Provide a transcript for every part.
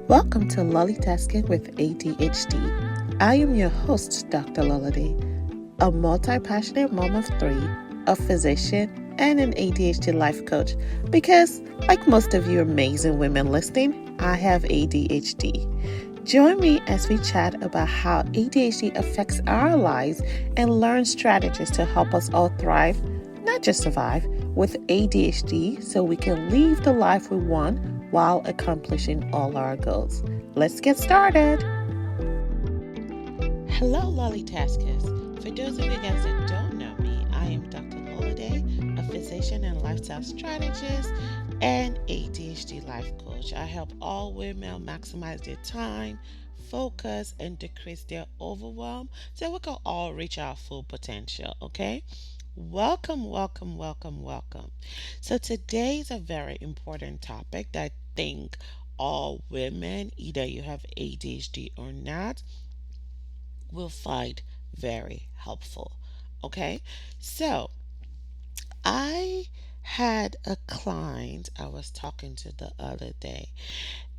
Welcome to LollieTasking with ADHD. I am your host, Dr. Lola, a multi-passionate mom of three, a physician, and an ADHD life coach because, like most of you amazing women listening, I have ADHD. Join me as we chat about how ADHD affects our lives and learn strategies to help us all thrive, not just survive, with ADHD so we can live the life we want while accomplishing all our goals. Let's get started. Hello, Lolly Taskers. For those of you guys that don't know me, I am Dr. Lola, a physician and lifestyle strategist and ADHD life coach. I help all women maximize their time, focus, and decrease their overwhelm so we can all reach our full potential, okay? Welcome, welcome, welcome, welcome. So today's a very important topic that I think all women, either you have ADHD or not, will find very helpful. Okay? So I had a client I was talking to the other day,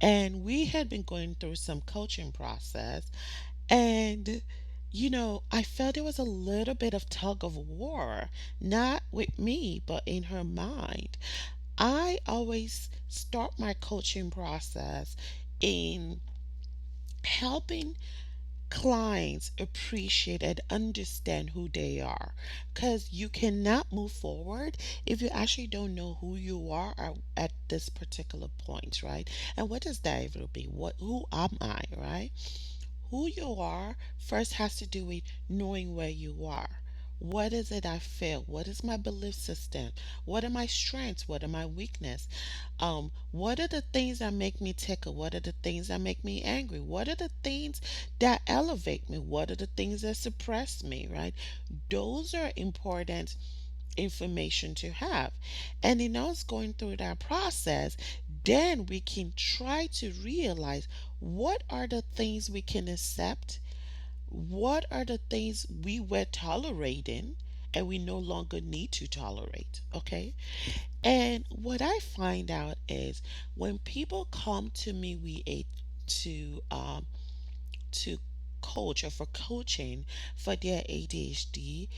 and we had been going through some coaching process, and I felt there was a little bit of tug of war, not with me, but in her mind. I always start my coaching process in helping clients appreciate and understand who they are, because you cannot move forward if you actually don't know who you are at this particular point, right? And what does that even be? Who am I, right? Who you are first has to do with knowing where you are. What is it I feel? What is my belief system? What are my strengths? What are my weakness? What are the things that make me tickle? What are the things that make me angry? What are the things that elevate me? What are the things that suppress me? Right? Those are important information to have. And in us going through that process, then we can try to realize what are the things we can accept, what are the things we were tolerating and we no longer need to tolerate. Okay. And what I find out is when people come to me to to coach or for coaching for their ADHD,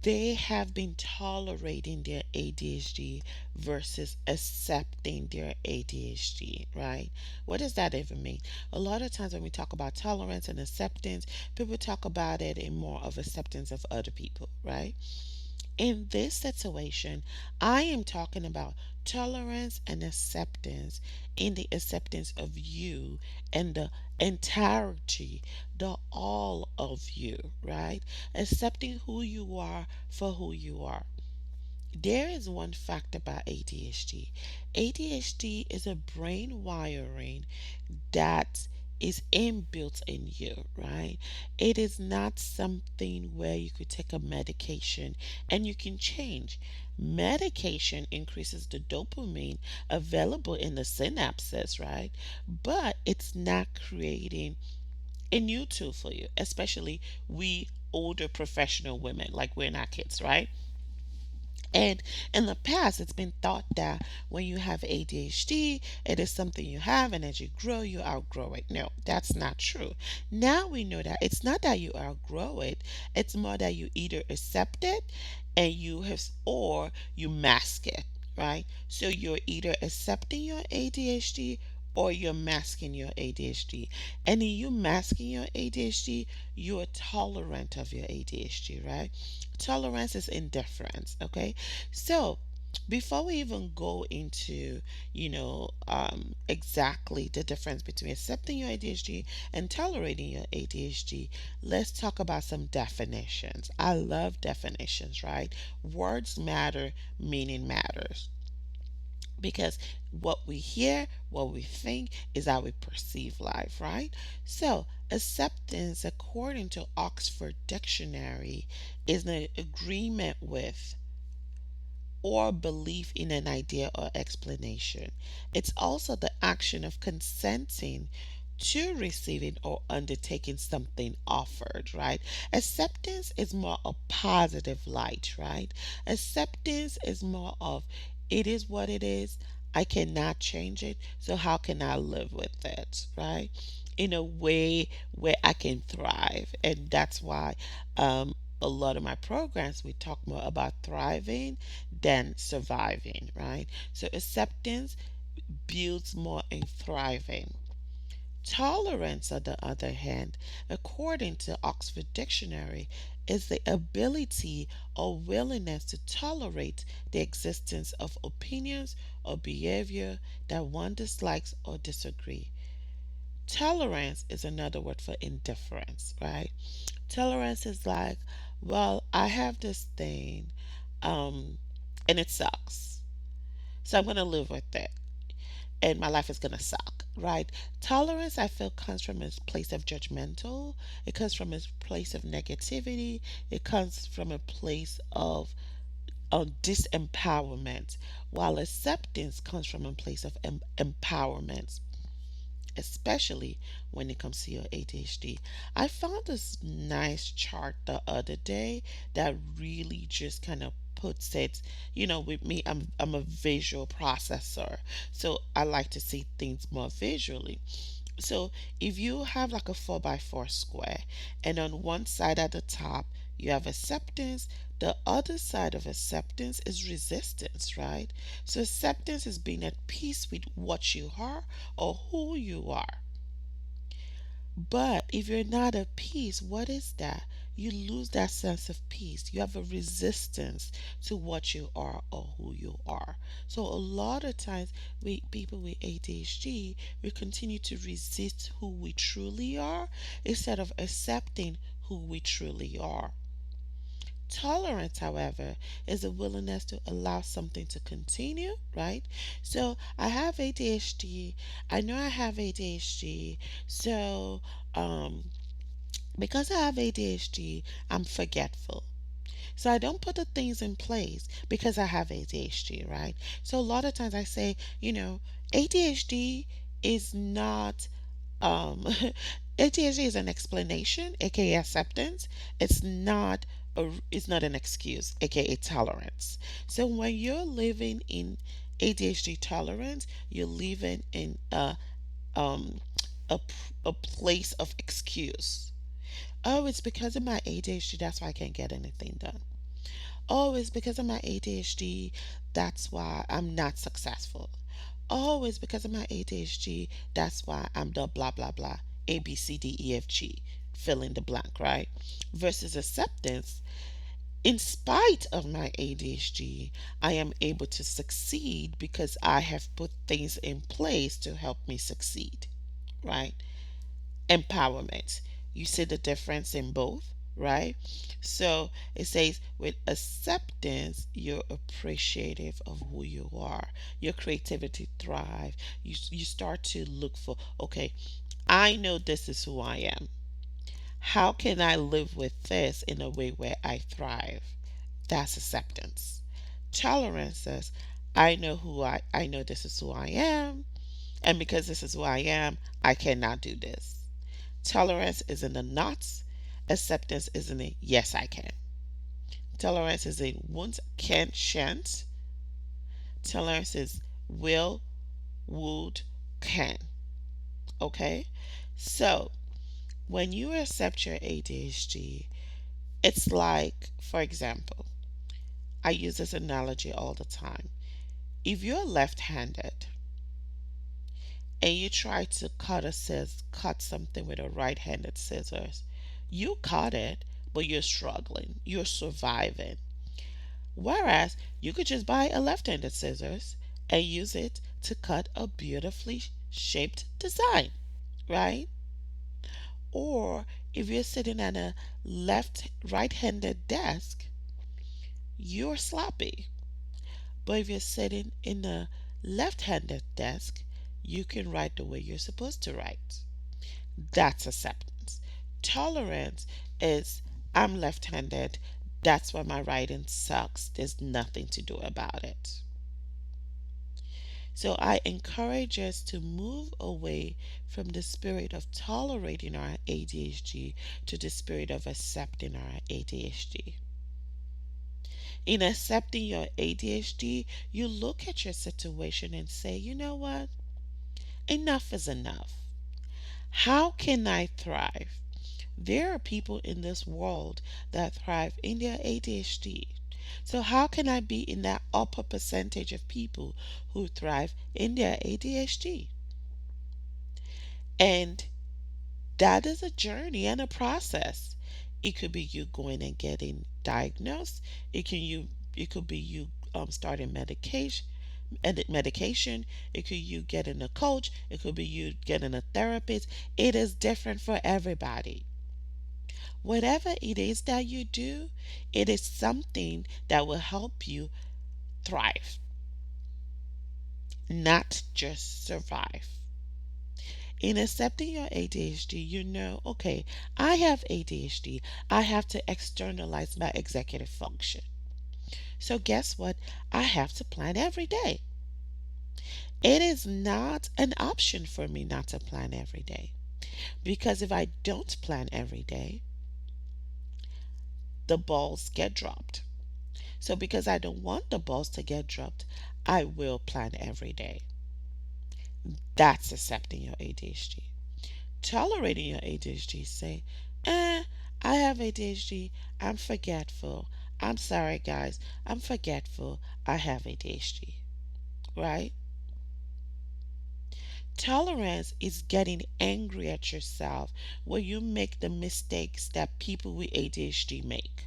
they have been tolerating their ADHD versus accepting their ADHD, right? What does that even mean? A lot of times when we talk about tolerance and acceptance, people talk about it in more of acceptance of other people, right? In this situation, I am talking about tolerance and acceptance in the acceptance of you and the entirety, the all of you, right? Accepting who you are for who you are. There is one fact about ADHD. ADHD is a brain wiring that is inbuilt in you, right? It is not something where you could take a medication and you can change. Medication increases the dopamine available in the synapses, right? But it's not creating a new tool for you, especially we older professional women, like we're not kids, right? And in the past, it's been thought that when you have ADHD, it is something you have, and as you grow, you outgrow it. No, that's not true. Now we know that it's not that you outgrow it, it's more that you either accept it and you have, or you mask it, right? So you're either accepting your ADHD or you're masking your ADHD. And in you masking your ADHD, you're tolerant of your ADHD, right? Tolerance is indifference, okay? So, before we even go into, exactly the difference between accepting your ADHD and tolerating your ADHD, let's talk about some definitions. I love definitions, right? Words matter, meaning matters. Because what we hear, what we think is how we perceive life, right? So, acceptance, according to Oxford Dictionary, is an agreement with or belief in an idea or explanation. It's also the action of consenting to receiving or undertaking something offered, right? Acceptance is more a positive light, right? Acceptance is more of it is what it is. I cannot change it. So how can I live with it, right? In a way where I can thrive. And that's why um, a lot of my programs, we talk more about thriving than surviving, right? So acceptance builds more in thriving. Tolerance, on the other hand, according to Oxford Dictionary, is the ability or willingness to tolerate the existence of opinions or behavior that one dislikes or disagree. Tolerance is another word for indifference, right? Tolerance is like, well, I have this thing, um, and it sucks. So I'm going to live with it and my life is going to suck, right? Tolerance, I feel, comes from a place of judgmental. It comes from a place of negativity. It comes from a place of disempowerment, while acceptance comes from a place of empowerment, especially when it comes to your ADHD. I found this nice chart the other day that really just kind of puts it, with me, I'm a visual processor. So I like to see things more visually. So if you have like a 4 by 4 square, and on one side at the top you have acceptance, the other side of acceptance is resistance, right? So acceptance is being at peace with what you are or who you are. But if you're not at peace, what is that? You lose that sense of peace. You have a resistance to what you are or who you are. So a lot of times, we people with ADHD, we continue to resist who we truly are instead of accepting who we truly are. Tolerance, however, is a willingness to allow something to continue, right? So I have ADHD. I know I have ADHD. So, um, because I have ADHD, I'm forgetful. So I don't put the things in place because I have ADHD, right? So a lot of times I say, ADHD is not um ADHD is an explanation, aka acceptance. It's not an excuse, aka tolerance. So when you're living in ADHD tolerance, you're living in um a place of excuse. Oh, it's because of my ADHD, that's why I can't get anything done. Oh, it's because of my ADHD, that's why I'm not successful. Oh, it's because of my ADHD, that's why I'm the blah blah blah. A B C D E F G. Fill in the blank, right? Versus acceptance. In spite of my ADHD, I am able to succeed because I have put things in place to help me succeed, right? Empowerment. You see the difference in both, right? So it says with acceptance, you're appreciative of who you are. Your creativity thrive. You start to look for, okay, I know this is who I am. How can I live with this in a way where I thrive? That's acceptance. Tolerance says, I know this is who I am, and because this is who I am, I cannot do this. Tolerance is in the nots. Acceptance is in the yes, I can. Tolerance is in won't, can, shan't. Tolerance is will, would, can. Okay? So, when you accept your ADHD, it's like, for example, I use this analogy all the time. If you're left handed and you try to cut something with a right handed scissors, you cut it, but you're struggling, you're surviving. Whereas you could just buy a left handed scissors and use it to cut a beautifully shaped design, right? Or if you're sitting at a right handed desk, you're sloppy. But if you're sitting in a left handed desk, you can write the way you're supposed to write. That's acceptance. Tolerance is I'm left handed. That's why my writing sucks. There's nothing to do about it. So I encourage us to move away from the spirit of tolerating our ADHD to the spirit of accepting our ADHD. In accepting your ADHD, you look at your situation and say, you know what? Enough is enough. How can I thrive? There are people in this world that thrive in their ADHD. So, how can I be in that upper percentage of people who thrive in their ADHD? And that is a journey and a process. It could be you going and getting diagnosed. It could be you starting medication. It could you getting a coach. It could be you getting a therapist. It is different for everybody. Whatever it is that you do, it is something that will help you thrive, not just survive. In accepting your ADHD, you know, okay, I have ADHD. I have to externalize my executive function. So, guess what? I have to plan every day. It is not an option for me not to plan every day. Because if I don't plan every day, the balls get dropped. So, because I don't want the balls to get dropped, I will plan every day. That's accepting your ADHD. Tolerating your ADHD, say, I have ADHD. I'm forgetful. I'm sorry, guys. I'm forgetful. I have ADHD. Right? Tolerance is getting angry at yourself when you make the mistakes that people with ADHD make.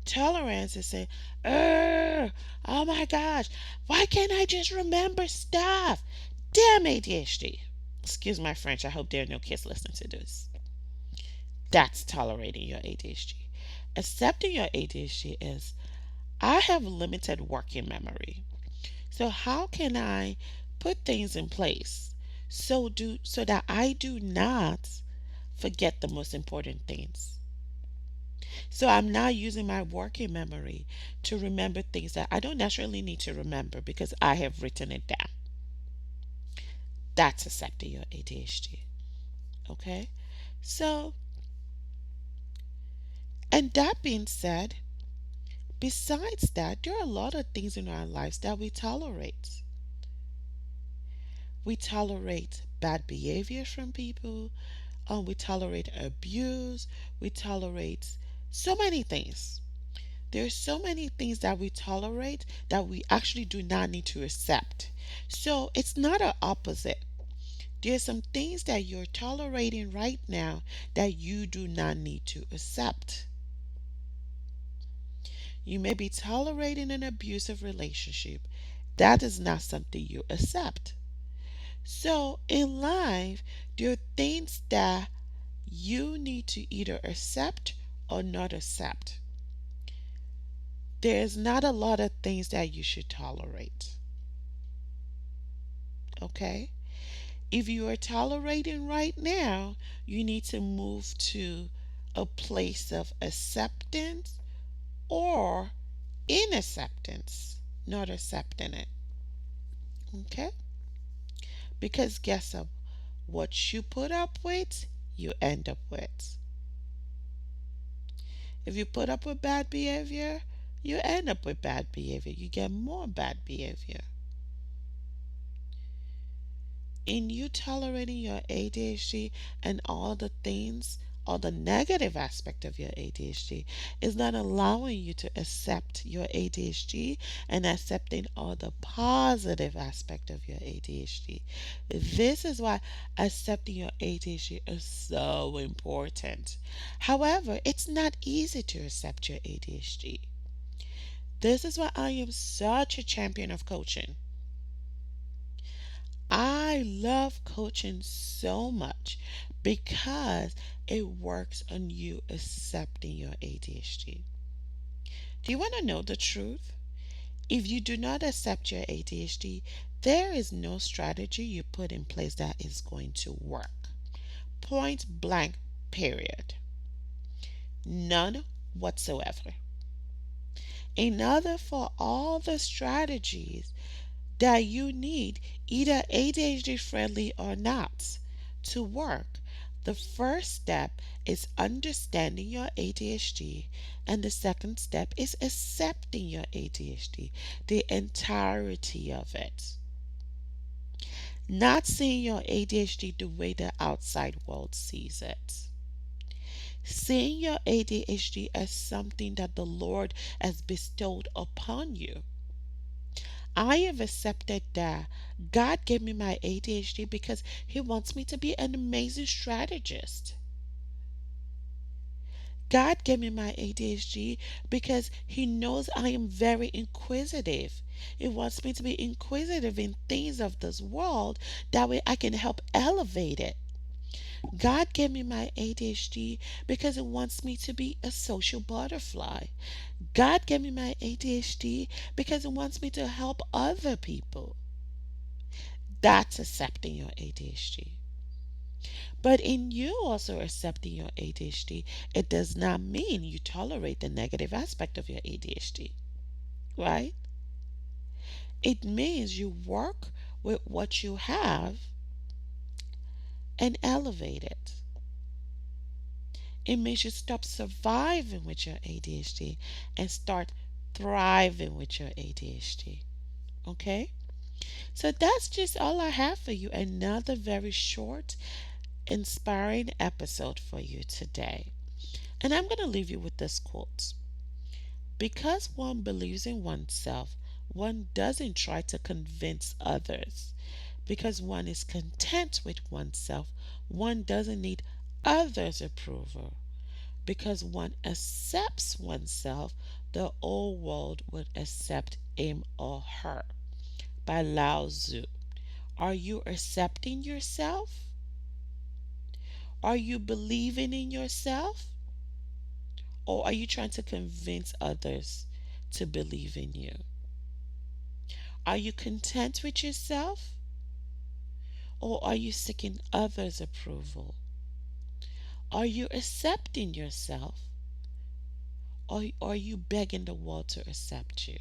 Tolerance is saying, oh my gosh, why can't I just remember stuff? Damn ADHD. Excuse my French. I hope there are no kids listening to this. That's tolerating your ADHD. Accepting your ADHD is, I have limited working memory. So how can I put things in place so that I do not forget the most important things? So I'm now using my working memory to remember things that I don't necessarily need to remember because I have written it down. That's accepting your ADHD. Okay? So, and that being said, besides that, there are a lot of things in our lives that we tolerate. We tolerate bad behavior from people, we tolerate abuse, we tolerate so many things. There's so many things that we tolerate that we actually do not need to accept. So it's not an opposite. There's some things that you're tolerating right now that you do not need to accept. You may be tolerating an abusive relationship. That is not something you accept. So in life, there are things that you need to either accept or not accept. There's not a lot of things that you should tolerate. Okay? If you are tolerating right now, you need to move to a place of acceptance or inacceptance, not accepting it. Okay? Because guess what you put up with, you end up with. If you put up with bad behavior, you end up with bad behavior. You get more bad behavior. In you tolerating your ADHD and all the things, all the negative aspect of your ADHD is not allowing you to accept your ADHD and accepting all the positive aspect of your ADHD. This is why accepting your ADHD is so important. However, it's not easy to accept your ADHD. This is why I am such a champion of coaching. I love coaching so much because it works on you accepting your ADHD. Do you want to know the truth? If you do not accept your ADHD, there is no strategy you put in place that is going to work. Point blank, period. None whatsoever. In order for all the strategies that you need, either ADHD friendly or not, to work, The first step is understanding your ADHD, and the second step is accepting your ADHD, the entirety of it. Not seeing your ADHD the way the outside world sees it. Seeing your ADHD as something that the Lord has bestowed upon you. I have accepted that God gave me my ADHD because He wants me to be an amazing strategist. God gave me my ADHD because He knows I am very inquisitive. He wants me to be inquisitive in things of this world. That way I can help elevate it. God gave me my ADHD because He wants me to be a social butterfly. God gave me my ADHD because He wants me to help other people. That's accepting your ADHD. But in you also accepting your ADHD, it does not mean you tolerate the negative aspect of your ADHD, right? It means you work with what you have and elevate it. It means you stop surviving with your ADHD and start thriving with your ADHD. Okay? So that's just all I have for you. Another very short, inspiring episode for you today. And I'm going to leave you with this quote. Because one believes in oneself, one doesn't try to convince others. Because one is content with oneself, one doesn't need others' approval. Because one accepts oneself, the whole world would accept him or her. By Lao Tzu. Are you accepting yourself? Are you believing in yourself? Or are you trying to convince others to believe in you? Are you content with yourself? Or are you seeking others' approval? Are you accepting yourself? Or are you begging the world to accept you?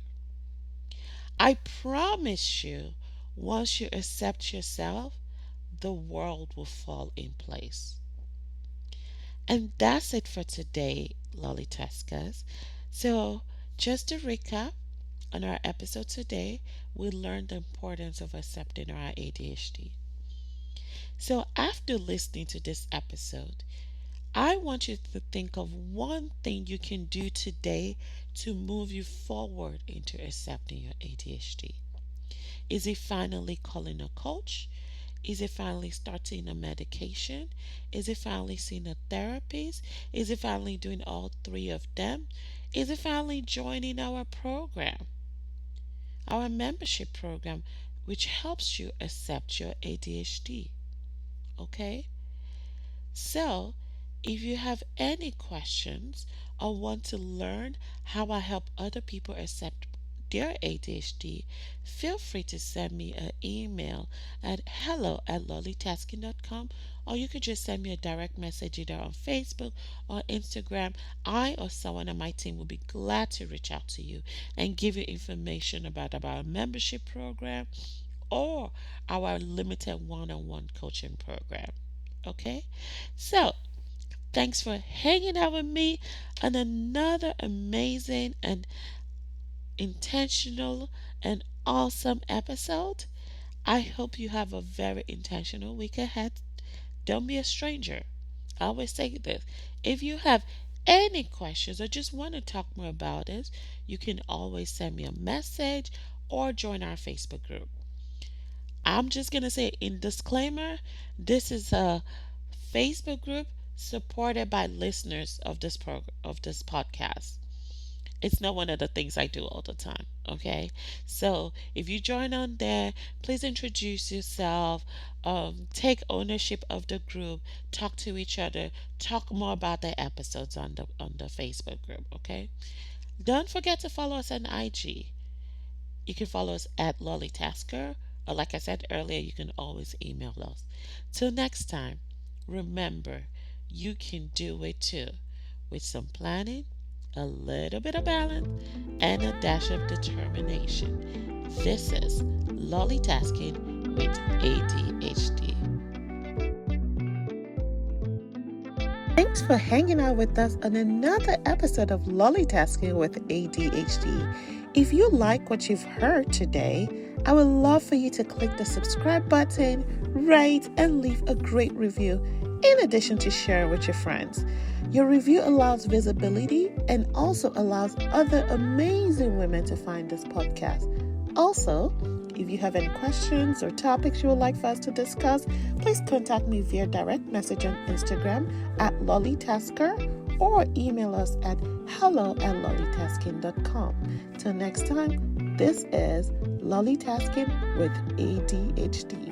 I promise you, once you accept yourself, the world will fall in place. And that's it for today, LollieTaskers. So, just to recap on our episode today, we learned the importance of accepting our ADHD. So, after listening to this episode, I want you to think of one thing you can do today to move you forward into accepting your ADHD. Is it finally calling a coach? Is it finally starting a medication? Is it finally seeing a therapist? Is it finally doing all three of them? Is it finally joining our program, our membership program, which helps you accept your ADHD? Okay? So, if you have any questions or want to learn how I help other people accept their ADHD, feel free to send me an email at hello@lollytasking.com, or you could just send me a direct message either on Facebook or Instagram. I or someone on my team will be glad to reach out to you and give you information about our membership program or our limited one-on-one coaching program. Okay? So, thanks for hanging out with me on another amazing and intentional and awesome episode. I hope you have a very intentional week ahead. Don't be a stranger. I always say this. If you have any questions or just want to talk more about it, you can always send me a message or join our Facebook group. I'm just going to say in disclaimer, this is a Facebook group supported by listeners of this podcast. It's not one of the things I do all the time. Okay, so if you join on there, please introduce yourself, take ownership of the group, talk to each other, talk more about the episodes on the Facebook group. Okay, don't forget to follow us on IG. You can follow us at LollieTasker, or like I said earlier, you can always email us. Till next time, remember, you can do it too. With some planning, a little bit of balance, and a dash of determination. This is LollieTasking with ADHD. Thanks for hanging out with us on another episode of LollieTasking with ADHD. If you like what you've heard today, I would love for you to click the subscribe button, rate, and leave a great review, in addition to share with your friends. Your review allows visibility and also allows other amazing women to find this podcast. Also, if you have any questions or topics you would like for us to discuss, please contact me via direct message on Instagram at LollieTasker or email us at hello@LollieTasking.com. Till next time, this is LollieTasking with ADHD.